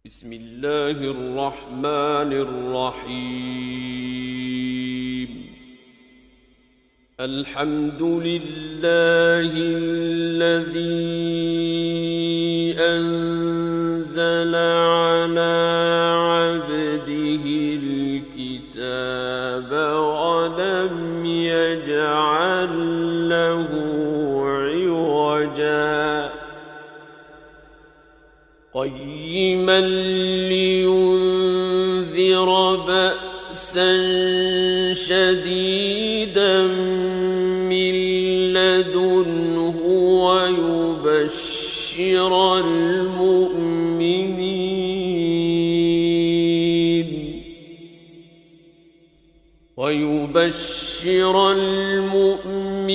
بسم الله الرحمن الرحيم. الحمد لله الذي أنزل على عبده الكتاب ولم يجعل له عوجا قيما لينذر بأسا شديدا من لدنه ويبشر المؤمنين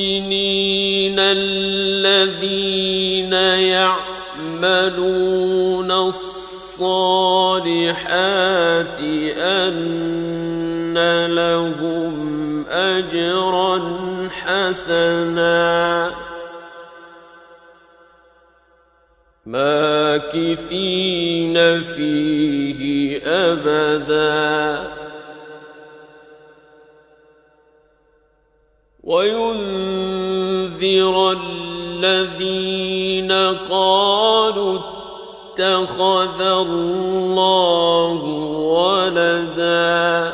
الذين يعملون الصالحات أن لهم أجرا حسنا ماكثين فيه أبدا وينذر الذين قالوا اتخذ الله ولدا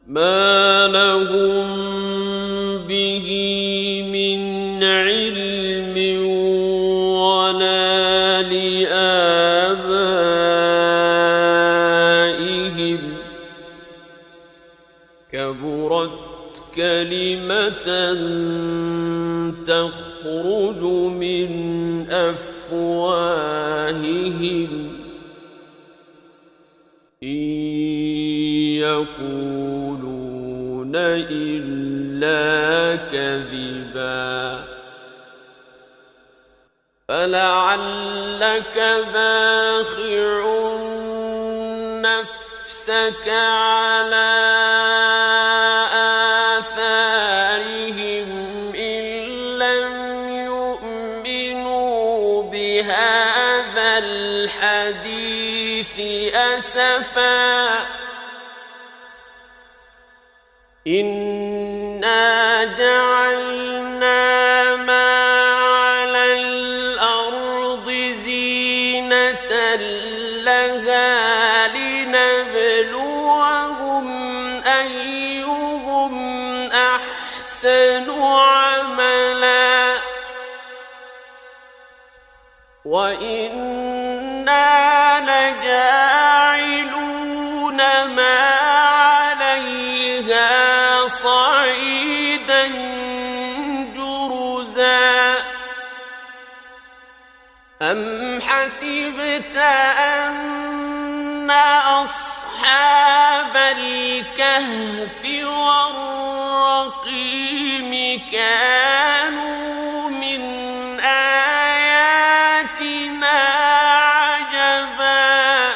ما لهم به من علم ولا لآبائهم كبرت كلمة تخرج من أفواههم إن يقولون إلا كذبا فلعلك باخع نفسك على آثارهم إن لم يؤمنوا بهذا الحديث أسفا إنا جعلنا ما على الأرض زينة لها لنبلوهم أيهم أحسن عملا وإنا لجاعلون ما عليها صعيدا جرزا أم حسبت أن أصحاب الكهف والرقيم كانوا من آياتنا عجبا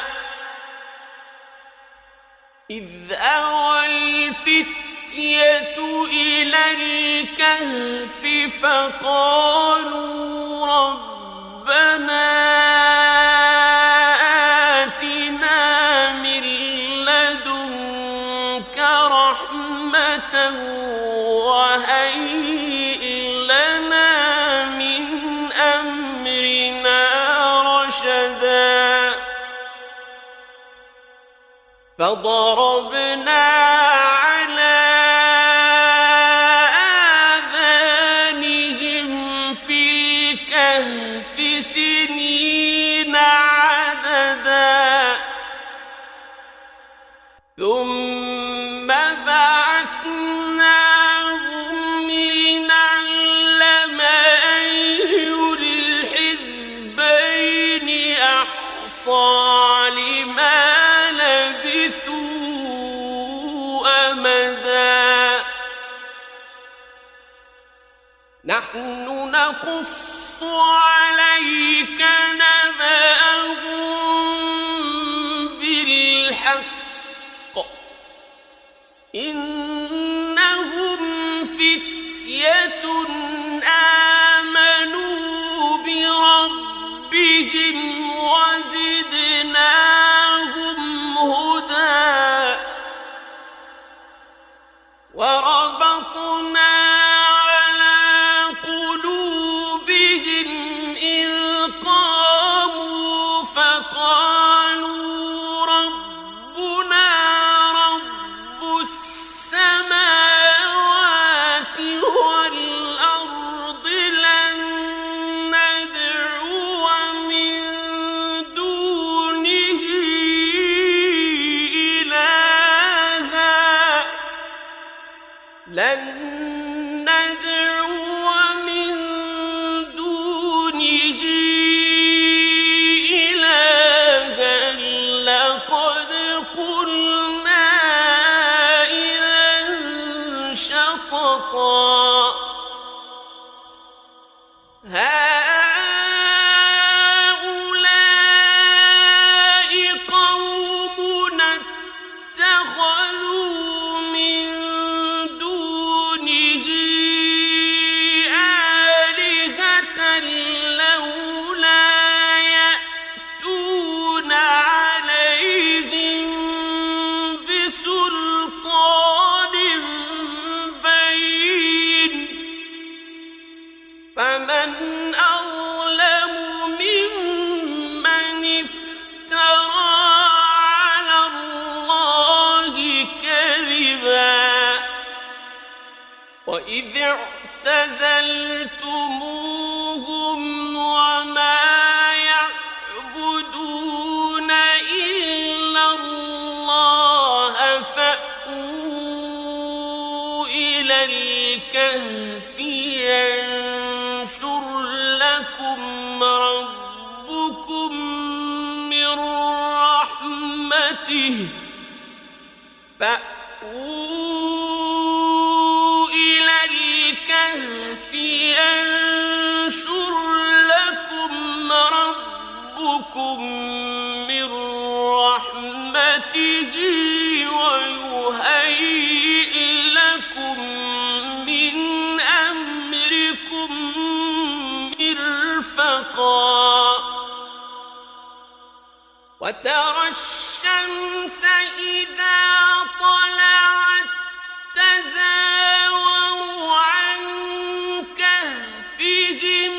إذ أوى الفتية إلى الكهف فقالوا ربنا آتنا من لدنك رحمة وهيئ لنا من أمرنا رشدا فضربنا على آذانهم في الكهف سنين عددا ثم بعثناهم لنعلم أي الحزبين أحصى لما لبثوا أمدا نحن نقص عليك نبأهم بالحق إنهم فتية آمنوا بربهم الكهف ينشر لكم ربكم من رحمته فأووا إلى الكهف ينشر لكم ربكم من رحمته ويهيئ لكم من أمركم مرفقا وترى الشمس إذا طلعت تزاور عن كهفهم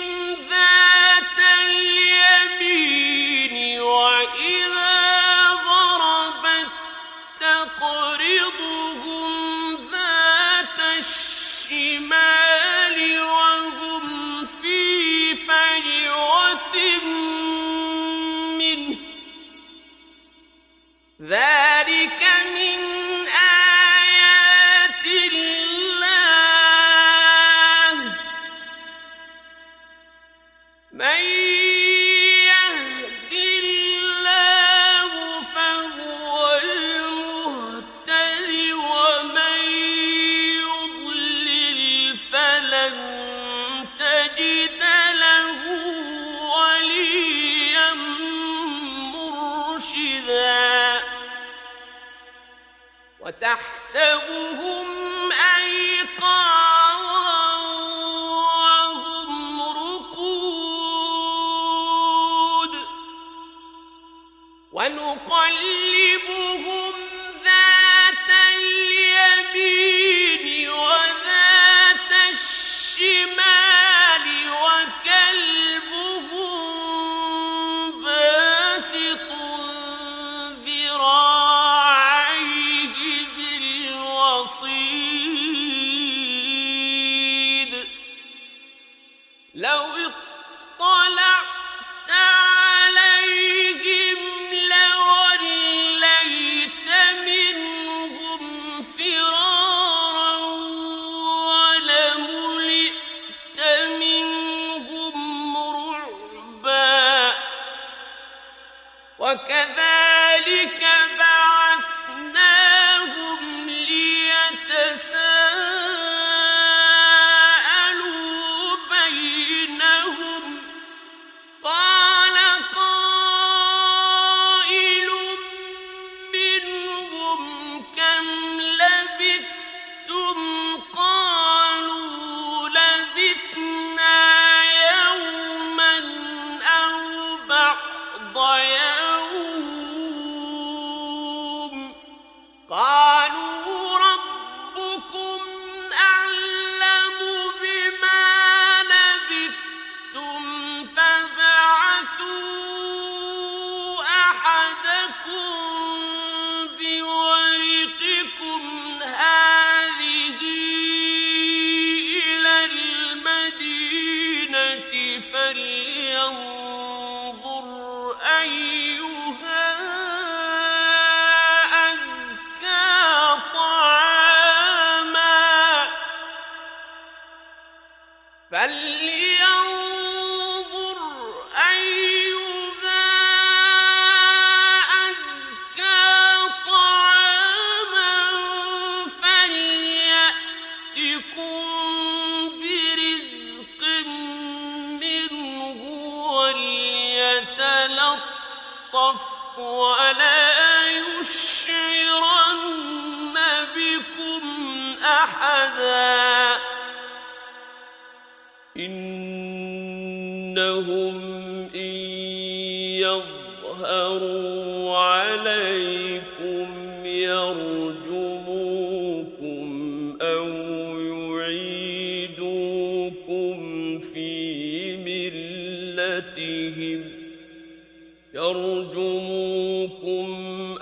ذات اليمين وإذا غربت تقرضهم ذات الشمال وهم في فجوة منه ذلك من آيات الله من يهد الله فهو المهتد ومن يضلل فلن تجد له وليا مرشدا وتحسبهم أيقاظا وهم رقود ونقلبهم ذات اليمين وذات الشمال وكلبهم باسط ذراعيه بالوصيد لو اطلعت عليهم لوليت منهم فرارا ولملئت منهم رعبا وكذلك بعثناهم ليتساءلوا بينهم قال قائل منهم كم لبثتم قالوا لبثنا يوما أو بعض يوم قالوا ربكم أعلم بما لبثتم فابعثوا أحدكم بورقكم هذه إلى المدينة فلينظر أيها أزكى طعاما فلينظر أيها أزكى طعاما فليأتكم برزق منه وليتلطف ولا يشعرن بكم أحدا إنهم إن يظهروا عليكم يرجموكم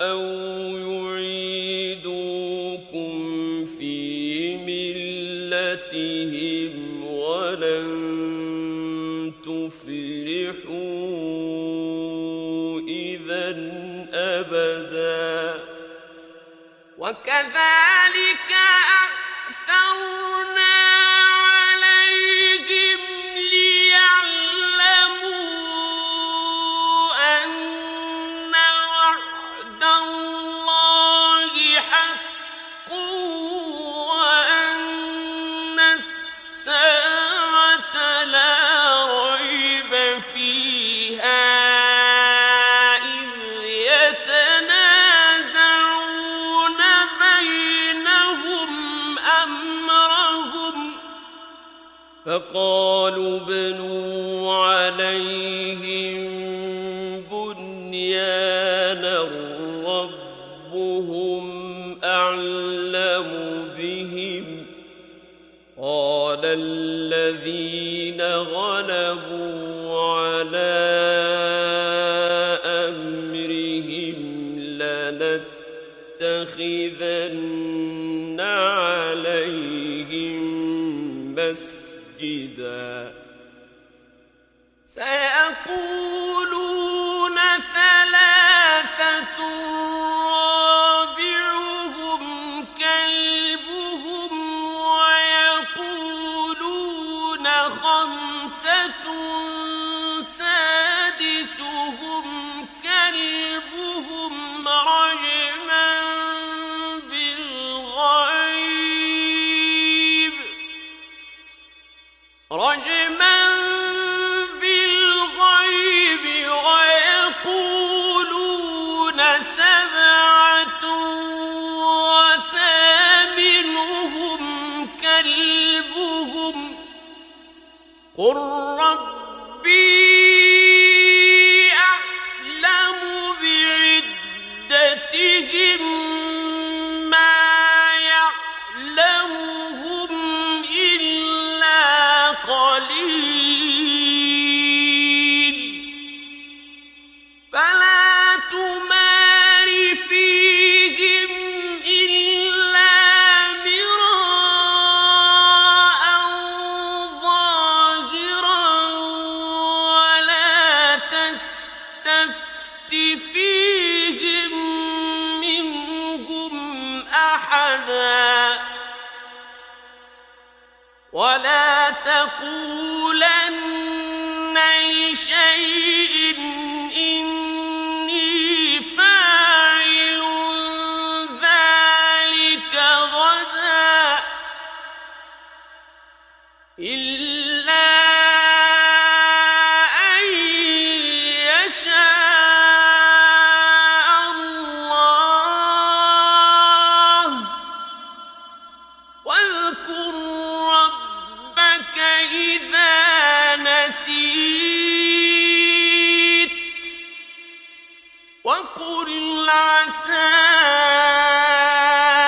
أو يعيدوكم في ملتهم ولن تفلحوا إذا أبدا وكذلك أعثرنا فقالوا ابنوا عليهم بنيانا ربهم أعلم بهم قال الذين غلبوا على أمرهم لنتخذن عليهم مسجدا سيقولون ثلاثة رابعهم كلبهم ويقولون خمسة سادسهم كلبهم رجما بالغيب ويقولون سبعة وثامنهم كلبهم قل ربي أعلم بعدتهم ما يعلمهم إلا قليل فلا تمار فيهم إلا مراء ظاهرا ولا تستفت فيهم منهم أحدا ولا تقولن لشيء إني فاعل ذلك غدا إلا أن يشاء الله واذكر ربك إذا نسيت وقل عسى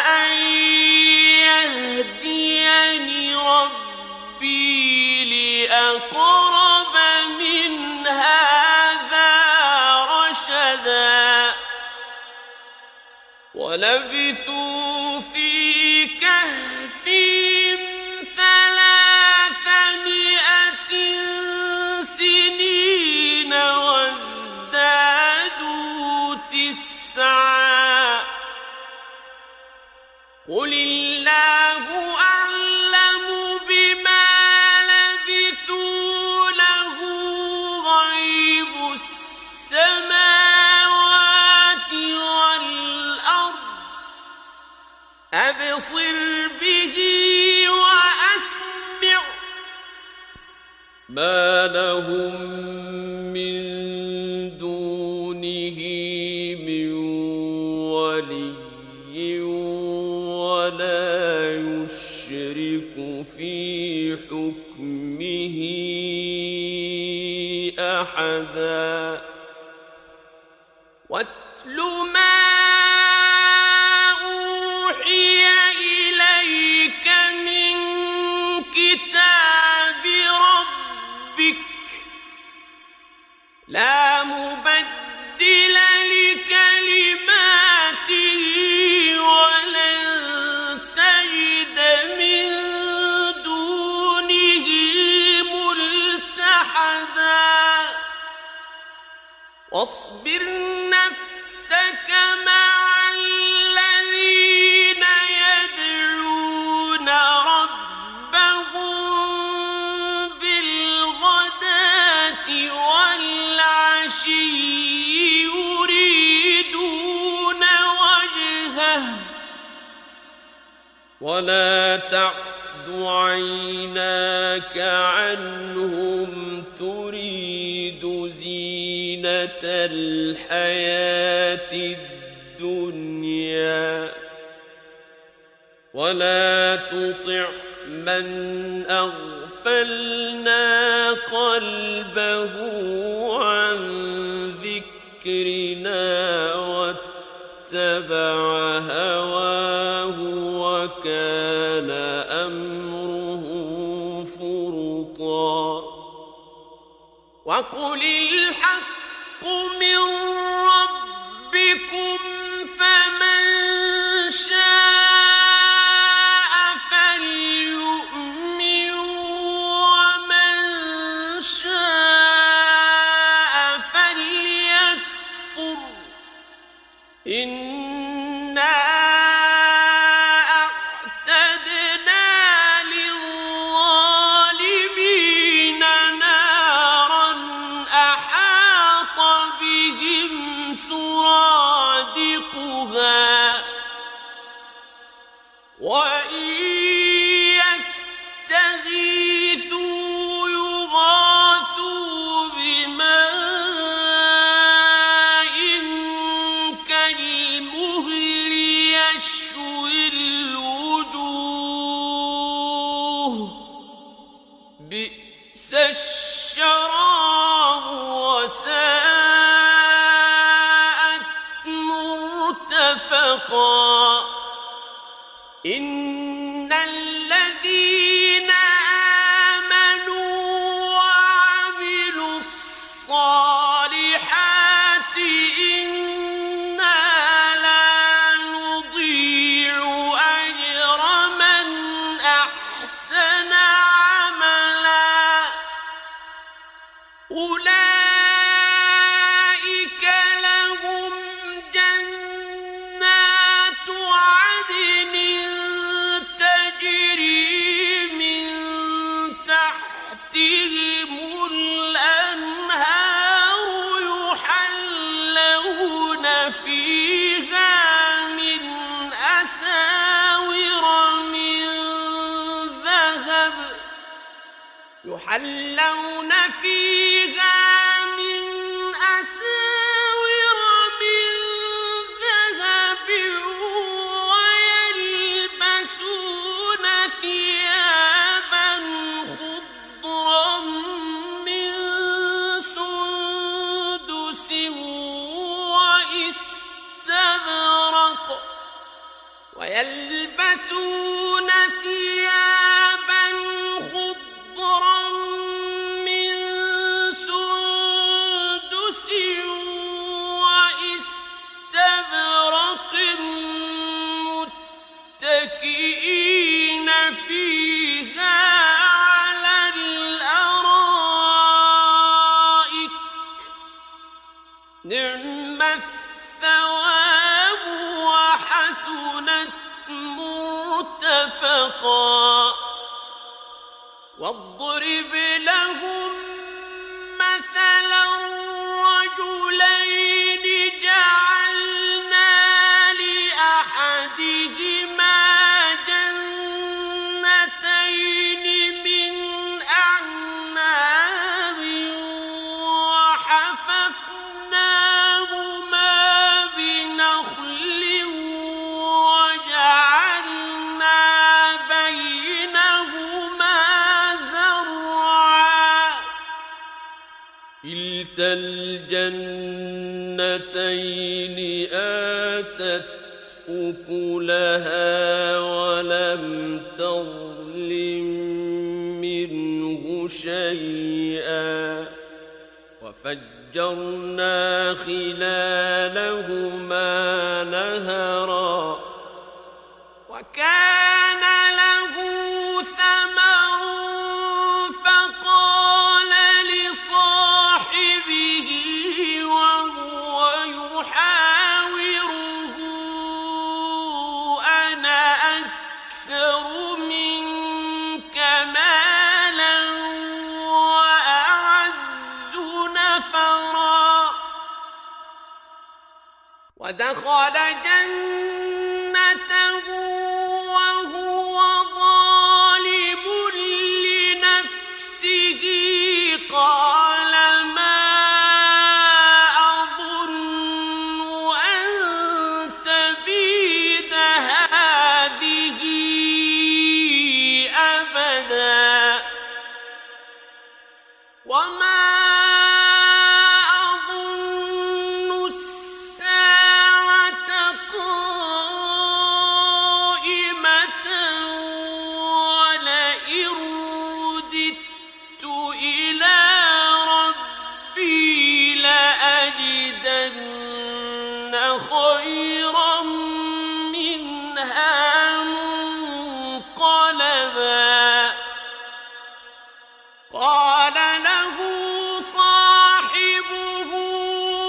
أن يهديني ربي لأقرب من هذا رشدا ولبثوا في كهفهم 300 سنين وازدادوا 9 قل الله أعلم بما لبثوا له غيب السماوات والأرض أبصر به وأسمع ما لهم من دونه من ولي ولا يشرك في حكمه أحدا واتل ما أوحي إليك من كتاب ربك لا مبدل لكلماته ولن تجد من دونه ملتحدا واصبر نفسك مع الذين يدعون ربهم بالغداة والعشي يريدون وجهه ولا تعد عيناك عنهم تريد زينة الحياة الدنيا ولا تطع من أغفلنا أغفلنا قلبه عن ذكرنا واتبع هواه وكان أمره فرطا وقل الحق من ربكم فمن شاء فليؤمن ومن شاء فليكفر إنا أعتدنا للظالمين نارا أحاط بهم سرادقها وإن يستغيثوا يغاثوا بماء كالمهل يشوي الوجوه بئس الشراب وساءت مرتفقا إن الذين آمنوا وعملوا الصالحات إنا لا نضيع أجر من أحسن عملا أولئك لهم جنات عدن تجري من تحتهم الأنهار يحلون فيها من أساور من ذهب يحلون فيها من أساور من ذهب ويلبسون ثيابا خضرا من سندس واستبرق ويلبسون ثيابا خضرا من سندس واستبرق متكئين فيها على الأرائك نعم الثواب وحسنت مرتفقا واضرب لهم مثلا رجلين جعلنا لأحدهما جنتين من أعناب وحففناهما بنخل وجعلنا بينهما زرعا كلتا الجنتين آتت أكلها ولم تظلم منه شيئا وفجرنا خلالهما نهرا وكان له ثمر فقال لصاحبه وهو يحاوره أنا أكثر منك مالا وأعز نفرا ودخل جنته وهو ظالم لنفسه قال ما أظن أن تبيد هذه. خيرا منها منقلبا قال له صاحبه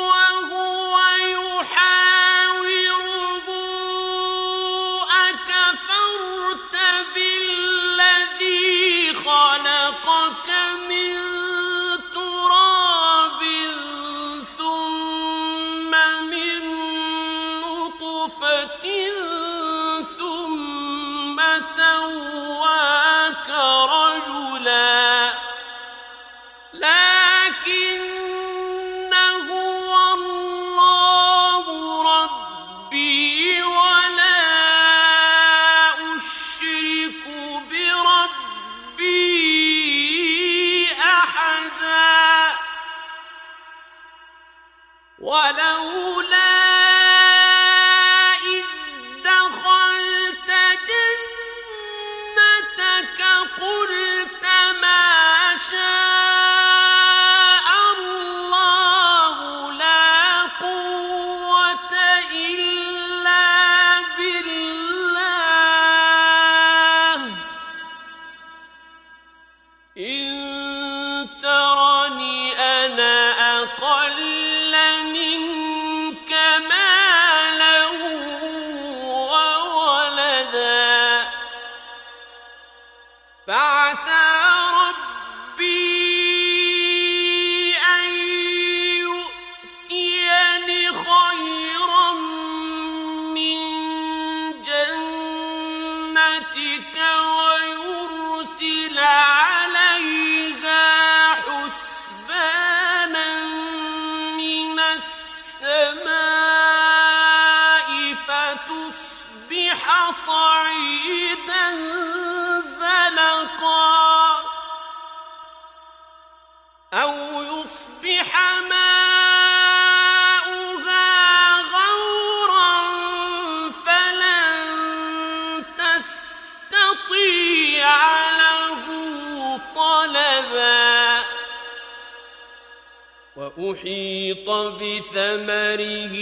وهو يحاوره أكفرت بالذي خلقك من تراب ثم من نطفة ثم سواك رجلا لكن هو الله ربي ولا أشرك بربي أحدا ولولا إذ دخلت جنتك قلت ما شاء الله لا قوة إلا بالله إن ترني أنا أقل منك مالا وولدا فعسى ربي أن يؤتيني خيرا من جنتك ويرسل عليها حسبانا من السماء فتصبح صعيدا زلقا أو يصبح ماؤها غورا فلن تستطيع له طلبا وأحيط بثمره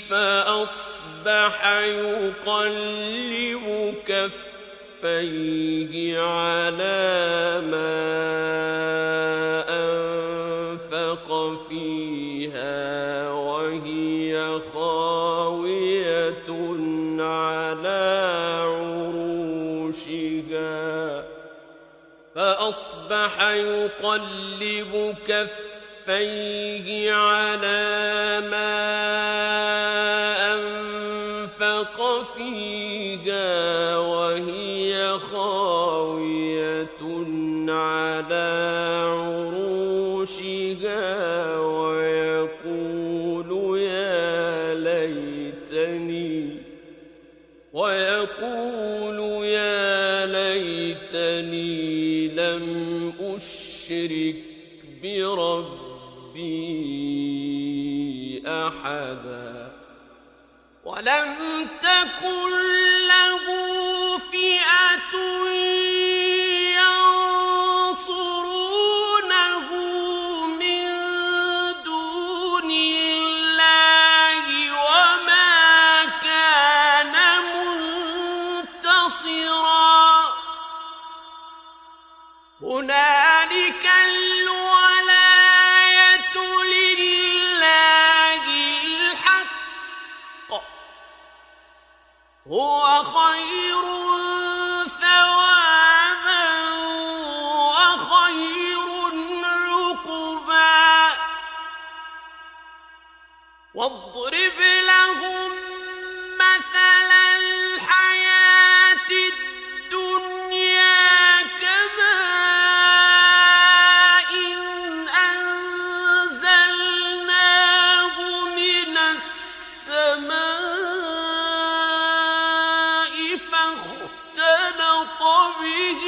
فأصبح يقلب كفيه على ما أنفق فيها وهي خاوية على عروشها فأصبح يقلب كفيه على ما أنفق فيها وهي خاوية على عروشها ويقول يا ليتني لم أشرك بربي أحدا ولم تكن له فئة ينصرونه من دون الله وما كان منتصرا هنالك الولاية لله الحق هو خير ثوابا وخير عقبا واضرب لهم مثل الحياة الدنيا كماء أنزلناه من السماء فاختلط به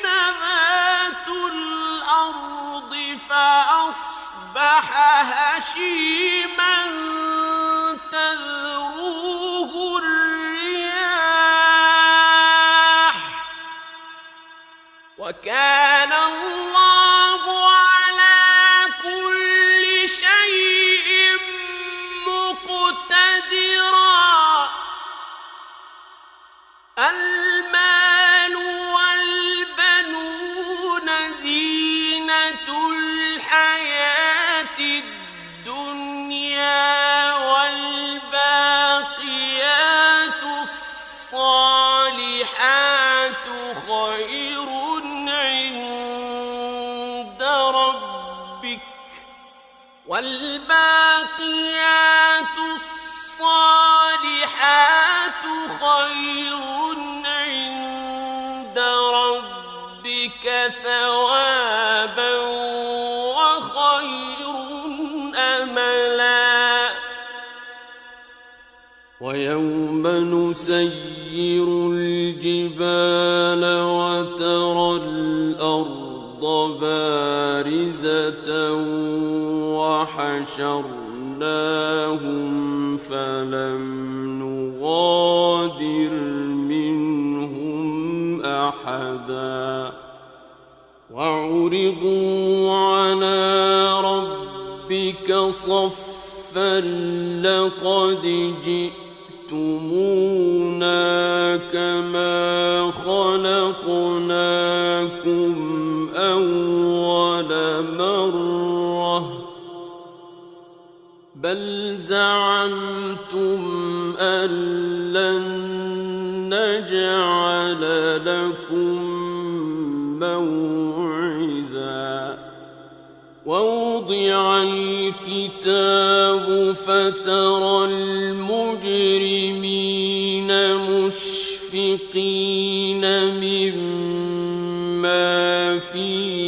نبات الأرض فأصبح هشيما تذروه الرياح وكان الله على كل شيء والباقيات الصالحات خير عند ربك ثوابا وخير أملا ويوم نسير الجبال وترى الأرض بارزة وحشرناهم فلم نغادر منهم أحدا وعرضوا على ربك صفا لقد جئتمونا كما خلقناكم أول مرة بل زعمتم أن لن نجعل لكم موعدا ووضع الكتاب فترى المجرمين مشفقين مما فيه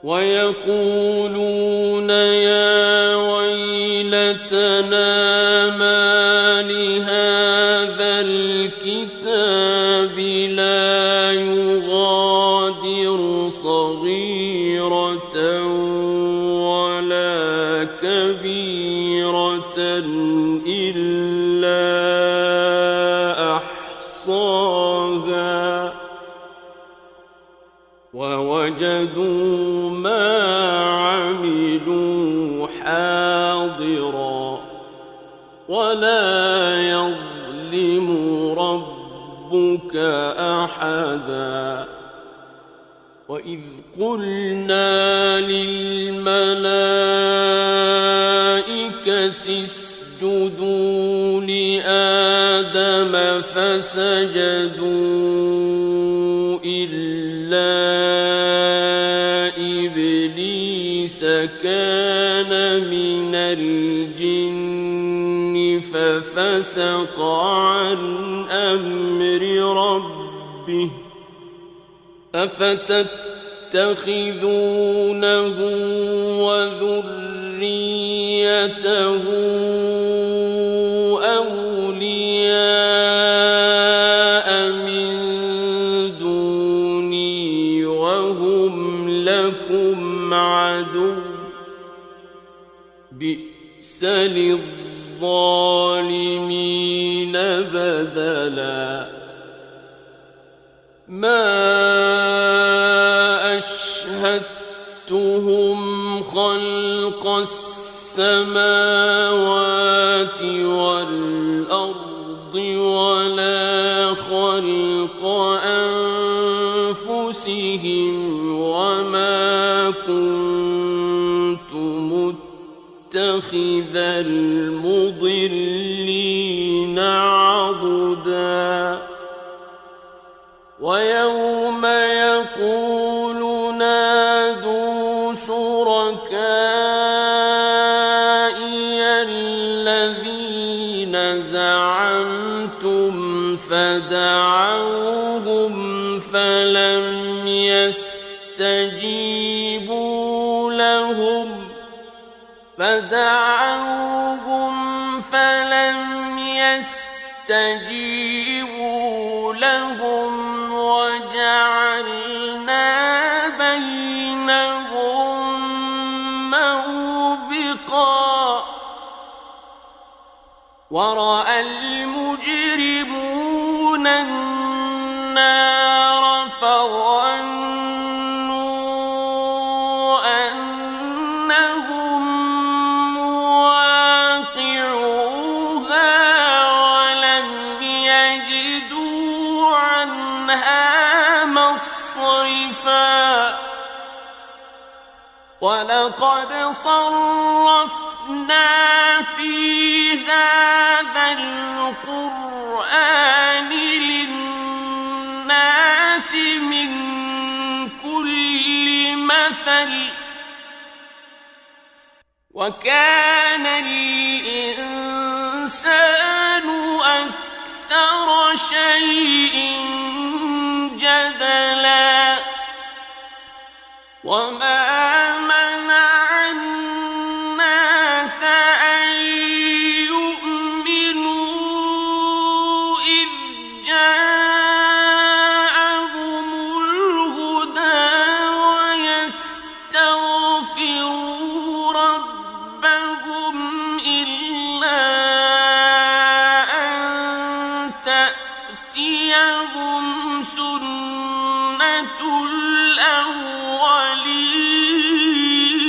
ويقولون يا ويلتنا ما لهذا الكتاب لا يغادر صغيرة ولا كبيرة إلا أحصاها ووجدوا ما عملوا حاضرا ولا يظلم ربك أحدا وإذ قلنا للملائكة اسجدوا لآدم فسجدوا إلا إبليس كان من الجن ففسق عن أمر ربه أفتتخذونه وذريته أولياء من دوني وهم لكم عدو بئس للظالمين بدلا ما أشهدتهم خلق السماوات والأرض ولا خلق أنفسهم وما كنت متخذ المضلين عضدا ويوم يقول نادوا شركائي الذين زعمتم فدعوهم فلم يستجيبوا لهم وجعلنا بينهم موبقا ورأى المجرمون النار فظنوا أنهم مواقعوها ولم يجدوا عنها مصرفا ولقد صرفنا في هذا القرآن للناس الناس من كل مثل وكان الإنسان أكثر شيء جدلا وما منع الناس أن يؤمنوا إذ جاءهم الهدى ويستغفروا ربهم إلا أن تأتيهم سنة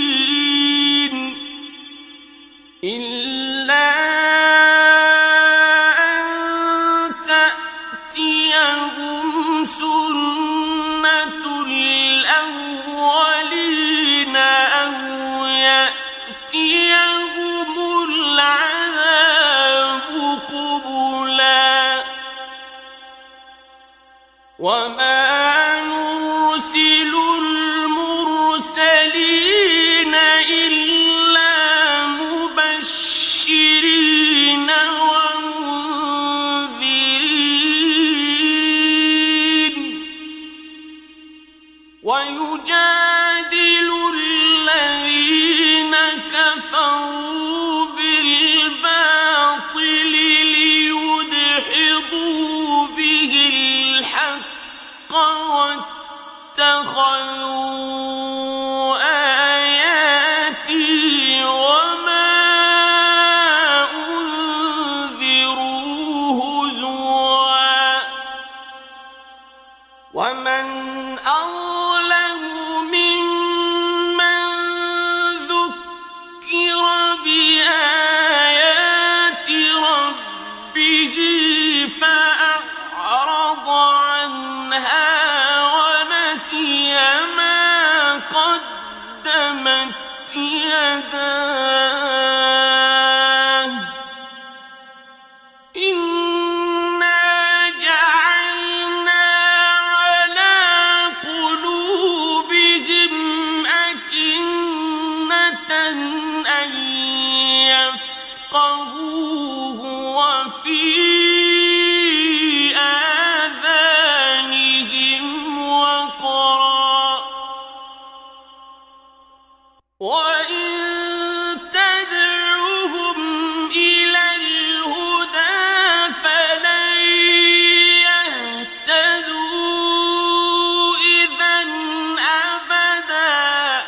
الأولين إلا أن تأتيهم سنة الأولين أو يأتيهم العذاب قبلا وما نرسل المرسلين إلا مبشرين ومنذرين ويجادل الذين كفروا بالباطل ليدحضوا به الحق واتخذوا آياتي وما أنذروا هزوا ومن أظلم ممن ذكر بآيات ربه فأعرض عنها ونسي ما قدمت يداه إنا جعلنا على قلوبهم أكنة أن يفقهوه وفي آذانهم وقرا وإن تدعوهم إلى الهدى فلن يهتدوا إذا أبدا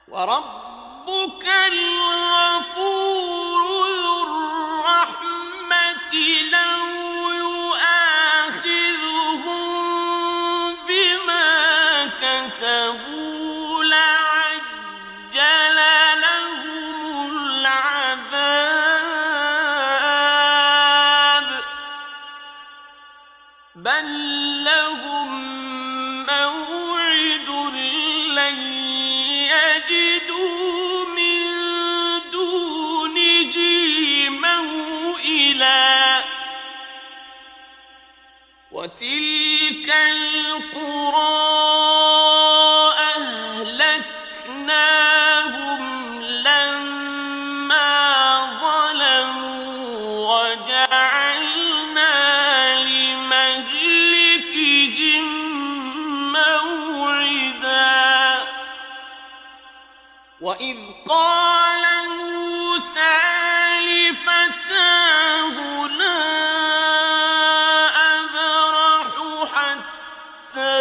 وربك الغفور ذو الرحمة لو يؤاخذهم بما كسبوا لعجل لهم العذاب بل لهم موعد لن يجدوا من دونه موئلا وتلك القرى أهلكناهم لما ظلموا وجعلنا لمهلكهم موعدا وإذ قال موسى لفتاه لا أبرح حتى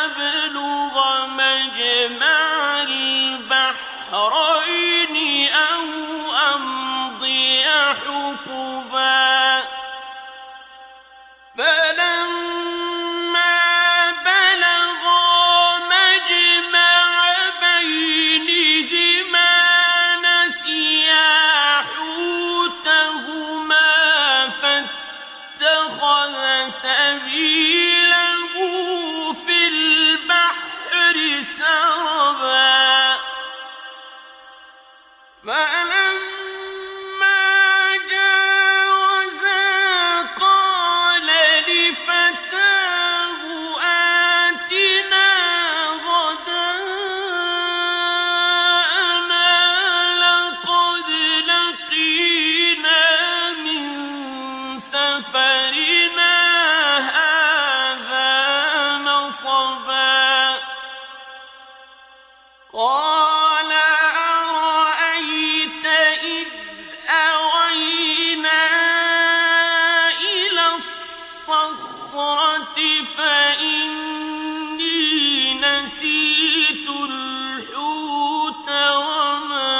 أبلغ مجمع البحرين أو أمضي حقبا فلما بلغا مجمع بينهما نسيا حوتهما فاتخذ سبيله في البحر سربا فلما جاوزا سفرنا هذا نصبا قال أرأيت إذ أوينا إلى الصخرة فإني نسيت الحوت وما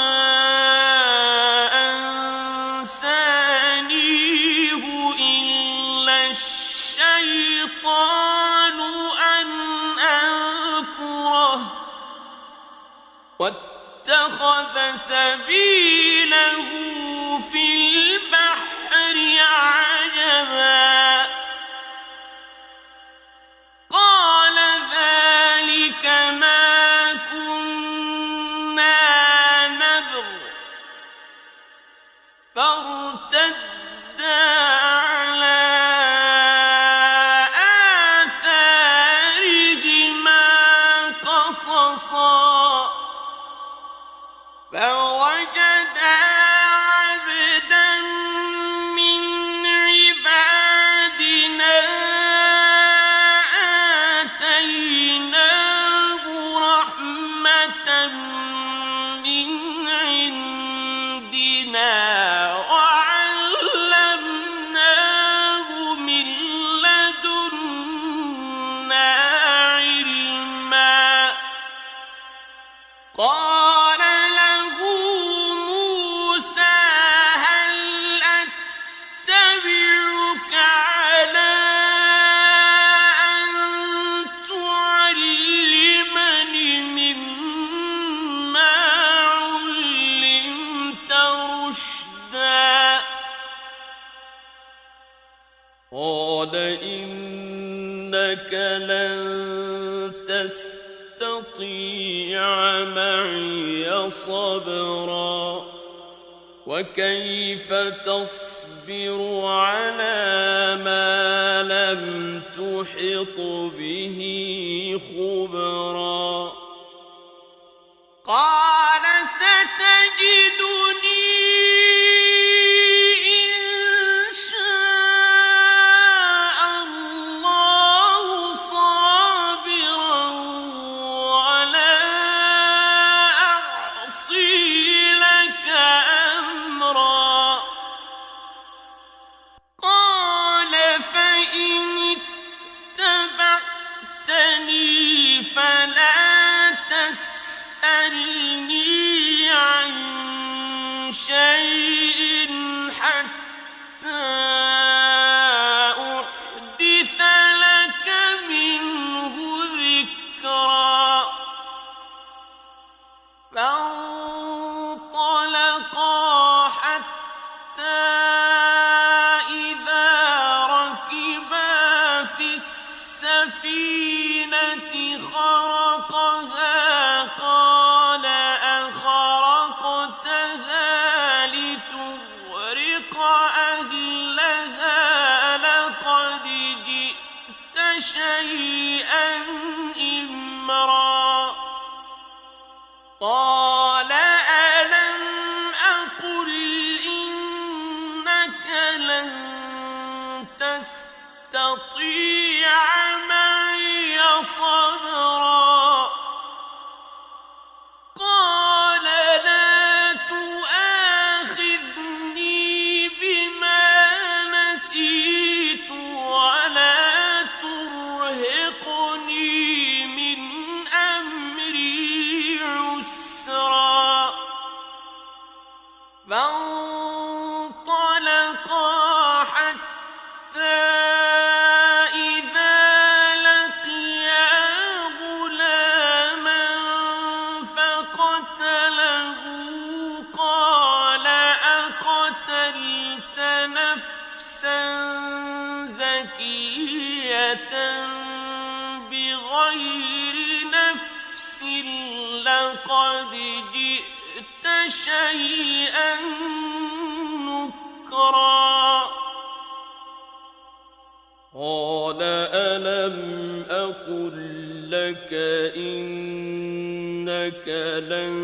أنسانيه إلا الشيطان أن أذكره واتخذ سبيله في البحر عجبا قال ذلك ما كنا نبغ فارتدا على آثارهما قصصا فوجدا عبدا من عبادنا آتيناه رحمة من عندنا وعلمناه من لدنا علما قال له موسى هل أتبعك على أن تعلمني مما علمت رشدا قال إنك لن تستطيع معي صبرا وكيف تصبر على ما لم تحط به خبرا قال ستجدني إن شاء الله صابرا ولا أعصي لك أمرا قال فإن اتبعتني فلا تسألني عن شيء حتى أحدث لك منه ذكرا فانطلقا حتى إذا ركبا في السفينة خرقها قال أخرقتها لتغرق أهلها لقد جئت شيئا إمرا قال ألم أقل إنك لن تستطيع معي صبرا قال لا تؤاخذني بما نسيت ولا ترهقني من أمري عسرا فانطلقا حتى إذا لقيا غلاما فقتله قال أقتلت نفسا زكية بغير نفس لقد جئت شيئا نكرا قال ألم أقل لك إنك لن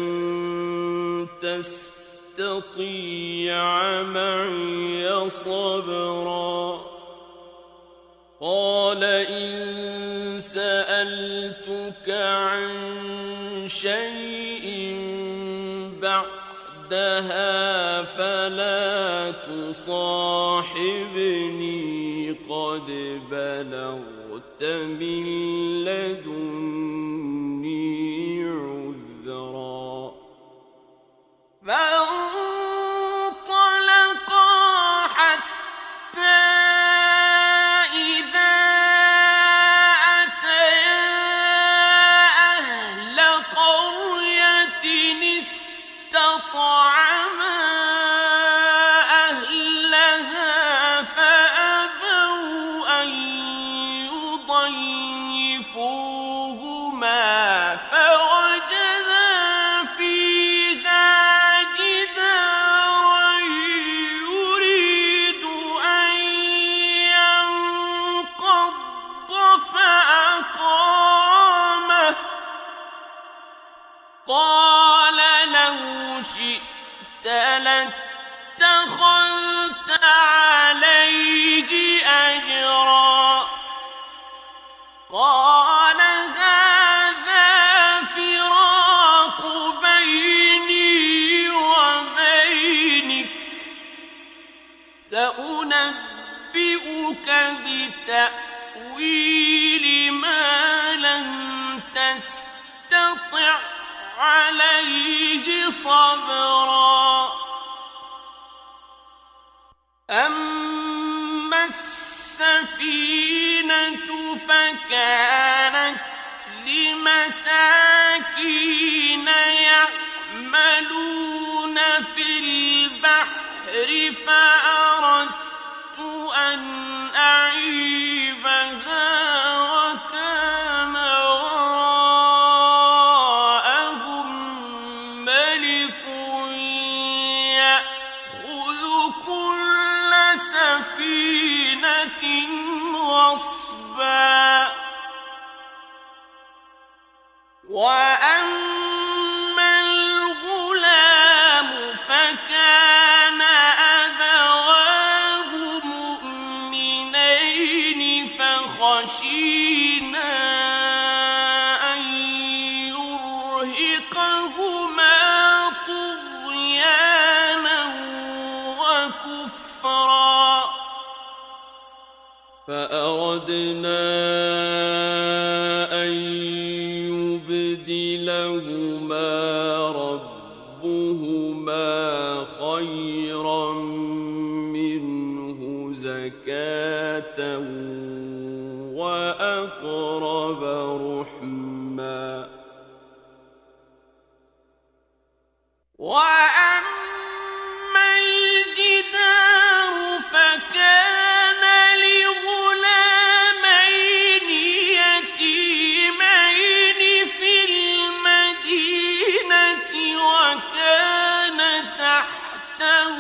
تستطيع تستطيع معي صبرا قال إن سألتك عن شيء بعدها فلا تصاحبني قد بلغت من لدني عذرا فانطلقا حتى إذا أتيا أهل قرية استطعما أهلها فأبوا أن يضيفوهما فوجدا فيها جدارا يريد أن ينقض فأقامه قال لو شئت لاتخذت عليه أجرا قال هذا فراق بيني وبينك سأنبئك بتأويل ما لم تستطع عليه صبرا أما السفينة فكانت لمساكين يعملون في البحر فأردت أن أعيبها وكان وراءهم ملك يأخذ كل سفينة غصبا وأما الغلام فكان أبواه مؤمنين فخشينا أن يرهقهما طغيانا وكفرا فأردنا أن يبدلهما ربهما خيرا منه زكاة وأقرب رحما وأما الجدار فكان لغلامين يتيمين في المدينة وكان تحته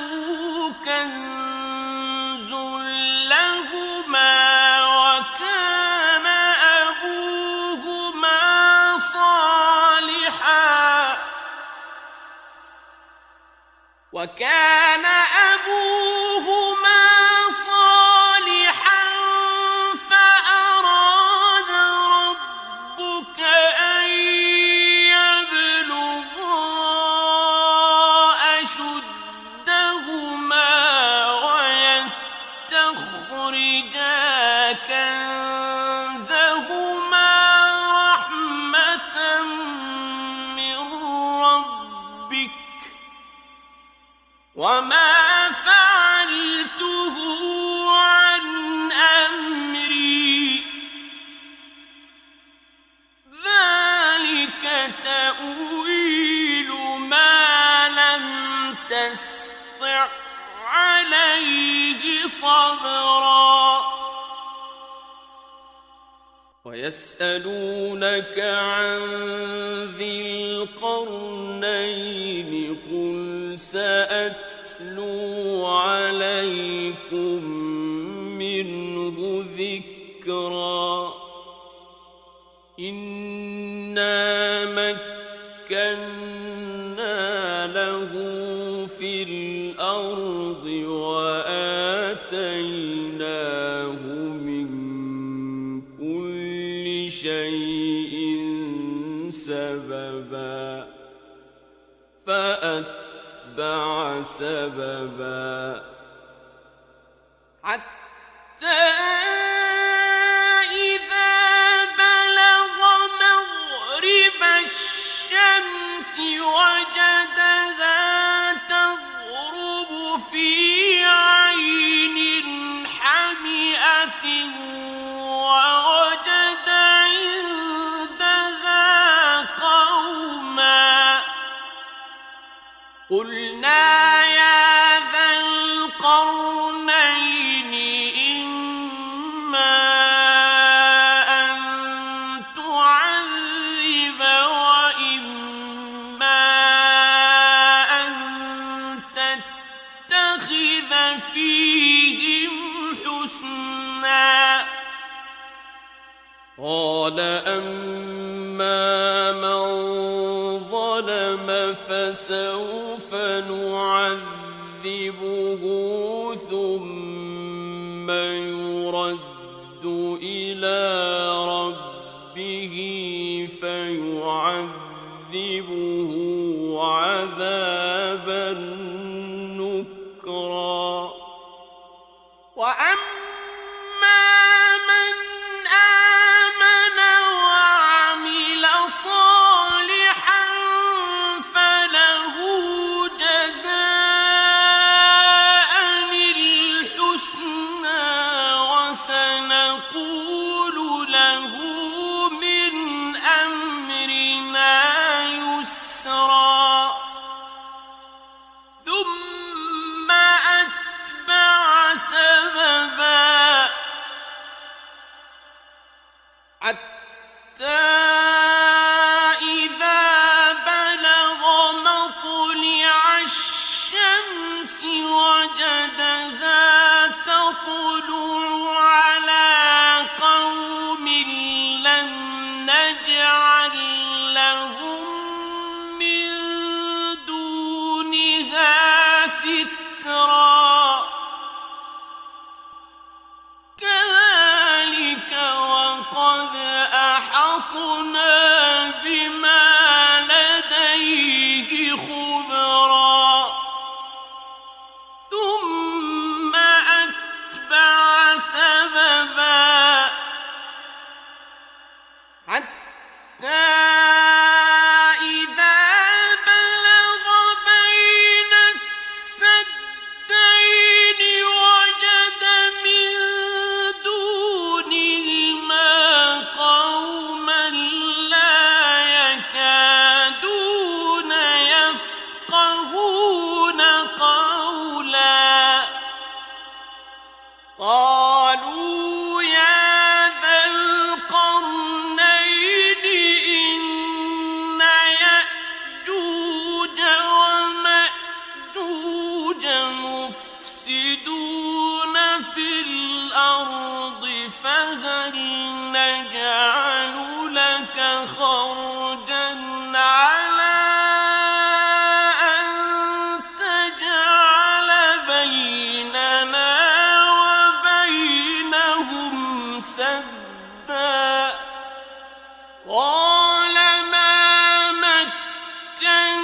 كنز لهما وكان أبوهما صالحا فأراد ربك أن يبلغا أشدهما ويستخرجا كنزهما رحمة من ربك وما فعلته عن أمري ذلك تأويل ما لم تستطع عليه صبرا ويسألونك عن ذي القرنين قل سأتلو عليكم منه ذكرا إنا مكنا له في وآتيناه من كل شيء سببا فأتبع سببا حتى إذا بلغ مغرب الشمس وجدها تغرب في عين حمئة ووجد عندها قوما قلنا يا ذا القرنين إما أن تعذب وإما أن تتخذ فيهم حسنا قال أما من ظلم فسوف نعذبه ثم يرد إلى ربه فيعذبه عذابا نكرا وأما من آمن وعمل صالحا فله جزاء الحسنى وسنقول له من أمرنا يسرا ثم أتبع سببا حتى إذا بلغ مطلع الشمس وجدها تطلع على قوم لم نجعل لهم من دونها سترا كذلك وقد أحطنا بما لديه خبرا ثم أتبع سببا حتى إذا بلغ بين السدين وجد من دونهما قوما لا يكادون يفقهون قولا قالوا يا ذا القرنين إن يأجوج ومأجوج مفسدون في الأرض فهل نجعل لك خرجا على أن تجعل بيننا وبينهم سدا قال ما مكني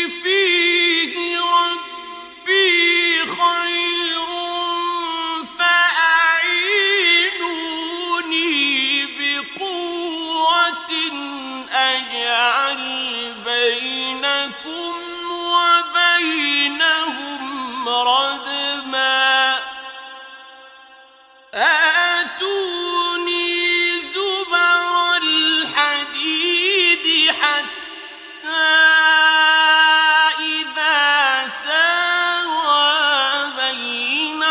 فيه ربي خير فأعينوني بقوة أجعل بينكم وبينهم ردما آتوني زبر الحديد حتى إذا ساوى بين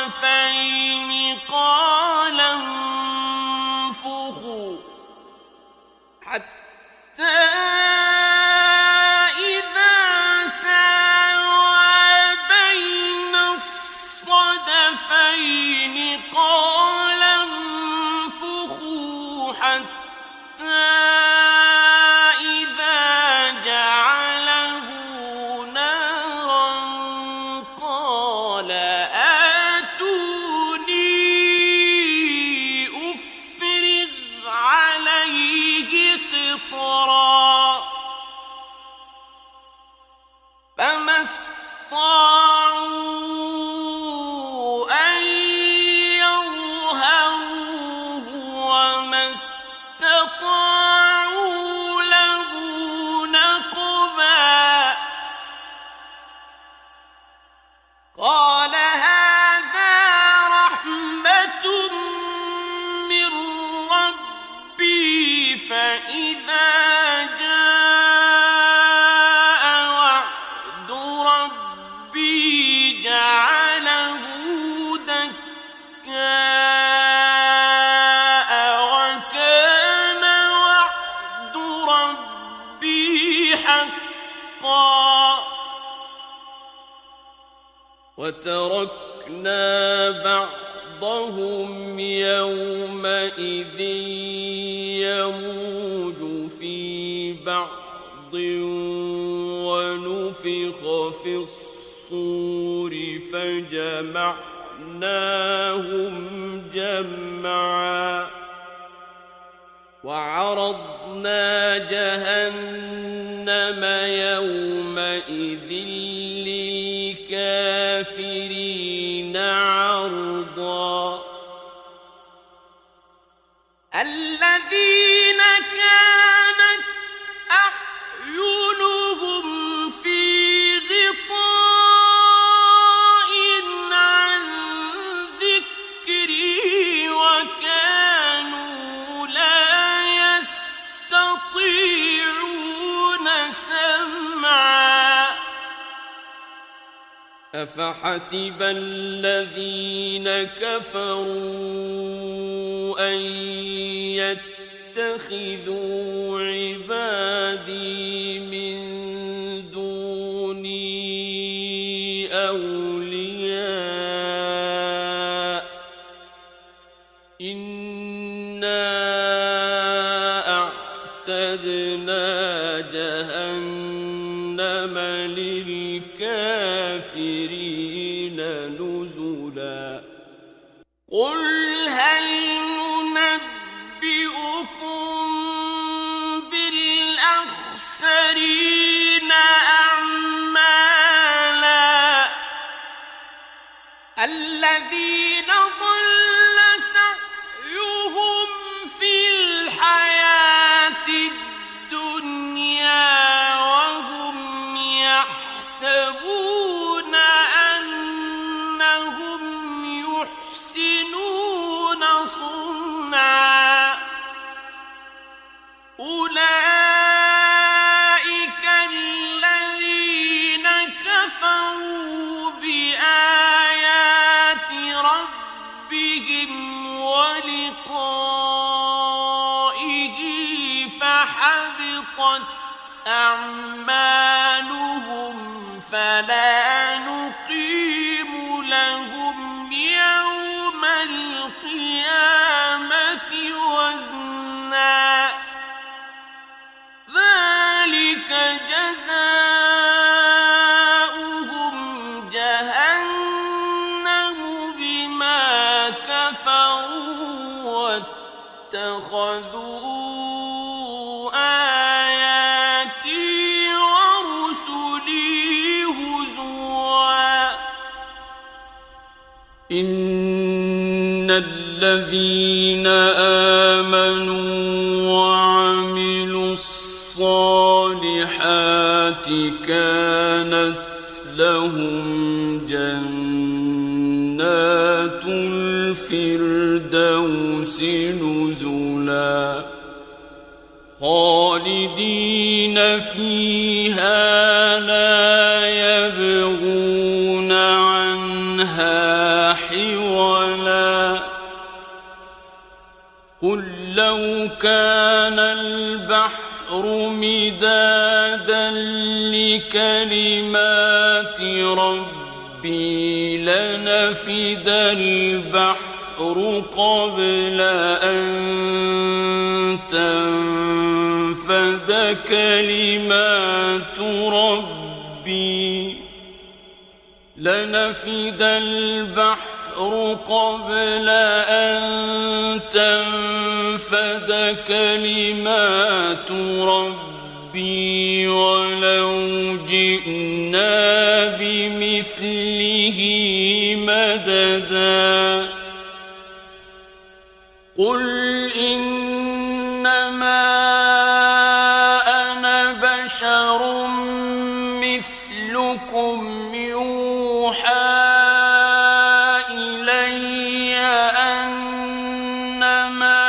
الصدفين قال انفخوا حتى إذا ساوى بين الصدفين قال انفخوا حتى إذا جعله نارا قال وتركنا بعضهم يومئذ يموج في بعض ونفخ في الصور فجمعناهم جمعا وعرضنا جهنم يومئذ للكافرين عرضا الذين كانت أعينهم في غطاء عن ذكري وكانوا لا يستطيعون سمعا أفحسب الذين كفروا أن يتخذوا عبادي من دوني أولياء إنا أعتدنا جهنم للكافرين نزلا قل هل ننبئكم بالأخسرين أعمالا الذين ضل سعيهم في الحياة الدنيا وهم يحسبون أنهم يحسنون صنعا أولئك الذين كفروا بآيات ربهم ولقائه فحبطت أعمالهم فلا نقيم لهم يوم القيامة وزنا ذلك جزاؤهم جهنم بما كفروا واتخذوا آياتي ورسلي هزوا إن الذين آمنوا وعملوا الصالحات كانت لهم جنات الفردوس نزلا خالدين فيها لا يبغون عنها حولا قل لو كان البحر مدادا لكلمات ربي لنفد البحر قبل أن تنفد كلمات ربي لنفد البحر قبل أن تنفد كلمات ربي ولو جئنا بمثله مددا قل إنما أنا بشر مثلكم يوحى إلي أنما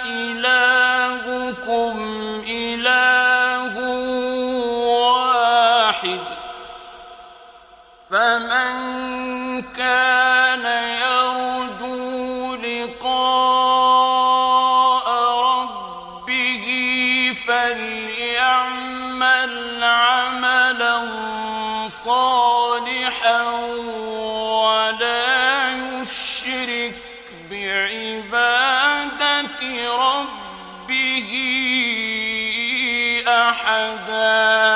إلهكم إله واحد فمن كان يرجو لقاء ربه فليعمل عملا صالحا يشرك بعبادة ربه أحدا